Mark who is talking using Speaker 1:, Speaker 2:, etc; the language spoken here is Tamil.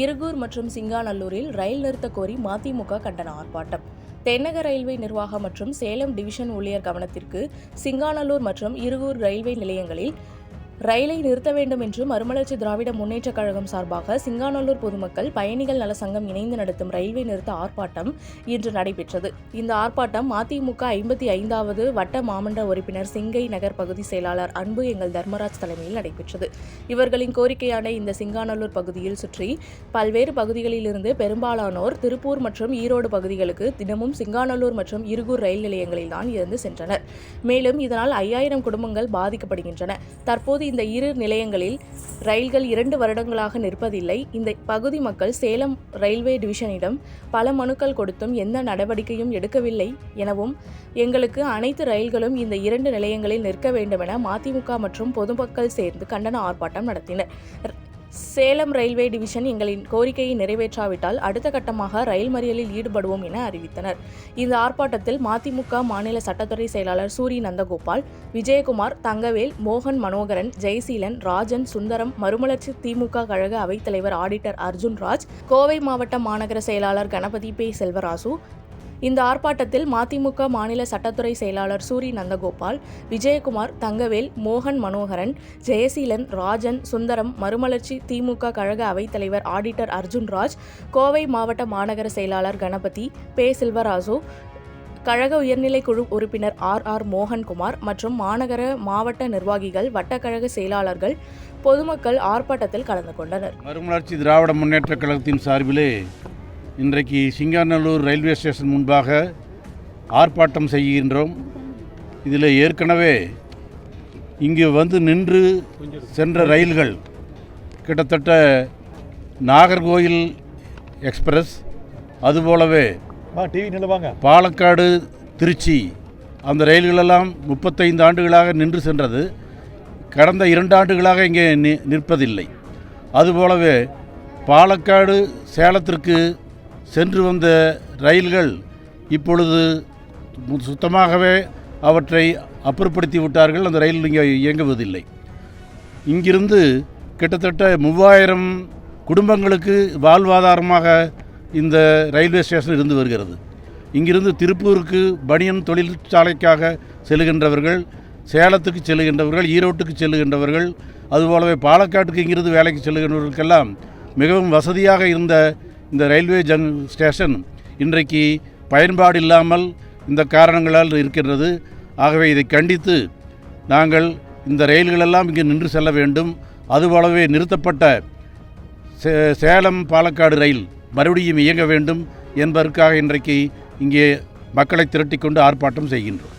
Speaker 1: இருகூர் மற்றும் சிங்காநல்லூரில் ரயில் நிறுத்த கோரி மதிமுக கண்டன ஆர்ப்பாட்டம். தென்னக ரயில்வே நிர்வாகம் மற்றும் சேலம் டிவிஷன் ஊழியர் கவனத்திற்கு சிங்காநல்லூர் மற்றும் இருகூர் ரயில்வே நிலையங்களில் ரயிலை நிறுத்த வேண்டும் என்று மறுமலர்ச்சி திராவிட முன்னேற்றக் கழகம் சார்பாக சிங்காநல்லூர் பொதுமக்கள் பயணிகள் நல சங்கம் இணைந்து நடத்தும் ரயில்வே நிறுத்த ஆர்ப்பாட்டம் இன்று நடைபெற்றது. இந்த ஆர்ப்பாட்டம் மதிமுக 55வது வட்ட மாமன்ற உறுப்பினர் சிங்கை நகர் பகுதி செயலாளர் அன்பு எங்கள் தர்மராஜ் தலைமையில் நடைபெற்றது. இவர்களின் கோரிக்கையான இந்த சிங்காநல்லூர் பகுதியில் சுற்றி பல்வேறு பகுதிகளிலிருந்து பெரும்பாலானோர் திருப்பூர் மற்றும் ஈரோடு பகுதிகளுக்கு தினமும் சிங்காநல்லூர் மற்றும் இருகூர் ரயில் நிலையங்களில்தான் இருந்து சென்றனர். மேலும் இதனால் 5000 குடும்பங்கள் பாதிக்கப்படுகின்றன. தற்போது இந்த இரு நிலையங்களில் ரயில்கள் 2 வருடங்களாக நிற்பதில்லை. இந்த பகுதி மக்கள் சேலம் ரயில்வே டிவிஷனிடம் பல மனுக்கள் கொடுத்தும் எந்த நடவடிக்கையும் எடுக்கவில்லை எனவும் எங்களுக்கு அனைத்து ரயில்களும் இந்த 2 நிலையங்களில் நிற்க வேண்டுமென மதிமுக மற்றும் பொதுமக்கள் சேர்ந்து கண்டன ஆர்ப்பாட்டம் நடத்தினர். சேலம் ரயில்வே டிவிஷன் எங்களின் கோரிக்கையை நிறைவேற்றாவிட்டால் அடுத்த கட்டமாக ரயில் மறியலில் ஈடுபடுவோம் என அறிவித்தனர். இந்த ஆர்ப்பாட்டத்தில் மதிமுக மாநில சட்டத்துறை செயலாளர் சூரி நந்தகோபால், விஜயகுமார், தங்கவேல், மோகன் மனோகரன், ஜெயசீலன், ராஜன், சுந்தரம், மறுமலர்ச்சி திமுக கழக அவைத்தலைவர் ஆடிட்டர் அர்ஜுன்ராஜ், கோவை மாவட்ட மாநகர செயலாளர் கணபதி பே செல்வராசு. இந்த ஆர்ப்பாட்டத்தில் மதிமுக மாநில சட்டத்துறை செயலாளர் சூரி நந்தகோபால், விஜயகுமார், தங்கவேல், மோகன் மனோகரன், ஜெயசீலன், ராஜன், சுந்தரம், மறுமலர்ச்சி திமுக கழக அவைத்தலைவர் ஆடிட்டர் அர்ஜுன்ராஜ், கோவை மாவட்ட மாநகர செயலாளர் கணபதி பே செல்வராசு, கழக உயர்நிலை குழு உறுப்பினர் ஆர் மோகன்குமார் மற்றும் மாநகர மாவட்ட நிர்வாகிகள், வட்டக்கழக செயலாளர்கள், பொதுமக்கள் ஆர்ப்பாட்டத்தில் கலந்து கொண்டனர்.
Speaker 2: மறுமலர்ச்சி திராவிட முன்னேற்றக் கழகத்தின் சார்பிலே இன்றைக்கு சிங்காநல்லூர் ரயில்வே ஸ்டேஷன் முன்பாக ஆர்ப்பாட்டம் செய்கின்றோம். இதில் ஏற்கனவே இங்கு வந்து நின்று சென்ற ரயில்கள் கிட்டத்தட்ட நாகர்கோயில் எக்ஸ்பிரஸ், அதுபோலவே பாலக்காடு திருச்சி, அந்த ரயில்களெல்லாம் 35 ஆண்டுகளாக நின்று சென்றது. கடந்த 2 ஆண்டுகளாக இங்கே நிற்பதில்லை. அதுபோலவே பாலக்காடு சேலத்திற்கு சென்று வந்த ரயில்கள் இப்பொழுது சுத்தமாகவே அவற்றை அப்புறப்படுத்தி விட்டார்கள். அந்த ரயில் இங்கே இயங்குவதில்லை. இங்கிருந்து கிட்டத்தட்ட 3000 குடும்பங்களுக்கு வாழ்வாதாரமாக இந்த ரயில்வே ஸ்டேஷன் இருந்து வருகிறது. இங்கிருந்து திருப்பூருக்கு பனியன் தொழிற்சாலைக்காக செல்கின்றவர்கள், சேலத்துக்கு செல்கின்றவர்கள், ஈரோட்டுக்கு செல்கின்றவர்கள், அதுபோலவே பாலக்காட்டுக்கு இங்கிருந்து வேலைக்கு செல்கின்றவர்களுக்கெல்லாம் மிகவும் வசதியாக இருந்த இந்த ரயில்வே ஸ்டேஷன் இன்றைக்கு பயன்பாடு இல்லாமல் இந்த காரணங்களால் இருக்கின்றது. ஆகவே இதை கண்டித்து நாங்கள் இந்த ரயில்களெல்லாம் இங்கே நின்று செல்ல வேண்டும். அதுபோலவே நிறுத்தப்பட்ட சேலம் பாலக்காடு ரயில் மறுபடியும் இயங்க வேண்டும் என்பதற்காக இன்றைக்கு இங்கே மக்களை திரட்டிக்கொண்டு ஆர்ப்பாட்டம் செய்கின்றோம்.